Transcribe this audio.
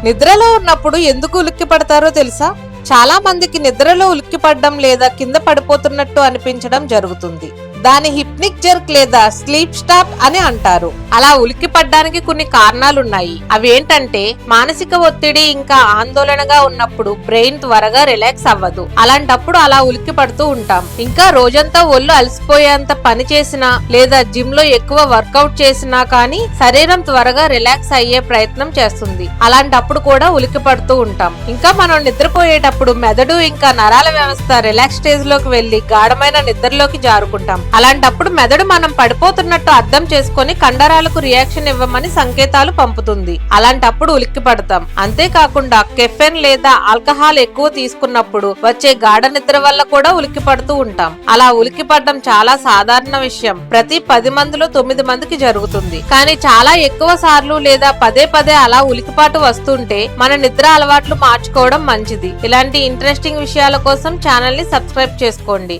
నిద్రలో ఉన్నప్పుడు ఎందుకు ఉలిక్కి పడతారో తెలుసా? చాలా మందికి నిద్రలో ఉలిక్కి పడడం లేదా కింద పడిపోతున్నట్టు అనిపించడం జరుగుతుంది. దాని హిప్నిక్ జర్క్ లేదా స్లీప్ స్టాప్ అని అంటారు. అలా ఉలిక్కి పడ్డానికి కొన్ని కారణాలున్నాయి. అవి ఏంటంటే, మానసిక ఒత్తిడి ఇంకా ఆందోళనగా ఉన్నప్పుడు బ్రెయిన్ త్వరగా రిలాక్స్ అవ్వదు. అలాంటప్పుడు అలా ఉలిక్కి పడుతూ ఉంటాం. ఇంకా రోజంతా ఒళ్ళు అలసిపోయేంత పని చేసినా లేదా జిమ్ లో ఎక్కువ వర్కౌట్ చేసినా కానీ శరీరం త్వరగా రిలాక్స్ అయ్యే ప్రయత్నం చేస్తుంది. అలాంటప్పుడు కూడా ఉలిక్కి పడుతూ ఉంటాం. ఇంకా మనం నిద్రపోయేటప్పుడు మెదడు ఇంకా నరాల వ్యవస్థ రిలాక్స్ స్టేజ్ లోకి వెళ్లి గాఢమైన నిద్రలోకి జారుకుంటాం. అలాంటప్పుడు మెదడు మనం పడిపోతున్నట్టు అర్థం చేసుకుని కండరాలకు రియాక్షన్ ఇవ్వమని సంకేతాలు పంపుతుంది. అలాంటప్పుడు ఉలిక్కి పడతాం. అంతేకాకుండా కెఫెన్ లేదా ఆల్కహాల్ ఎక్కువ తీసుకున్నప్పుడు వచ్చే గాఢ నిద్ర వల్ల కూడా ఉలిక్కి పడుతూ ఉంటాం. అలా ఉలిక్కి పడడం చాలా సాధారణ విషయం. ప్రతి 10 మందిలో 9 మందికి జరుగుతుంది. కానీ చాలా ఎక్కువ సార్లు లేదా పదే పదే అలా ఉలికిపాటు వస్తుంటే మన నిద్ర అలవాట్లు మార్చుకోవడం మంచిది. ఇలాంటి ఇంట్రెస్టింగ్ విషయాల కోసం ఛానల్ ని సబ్స్క్రైబ్ చేసుకోండి.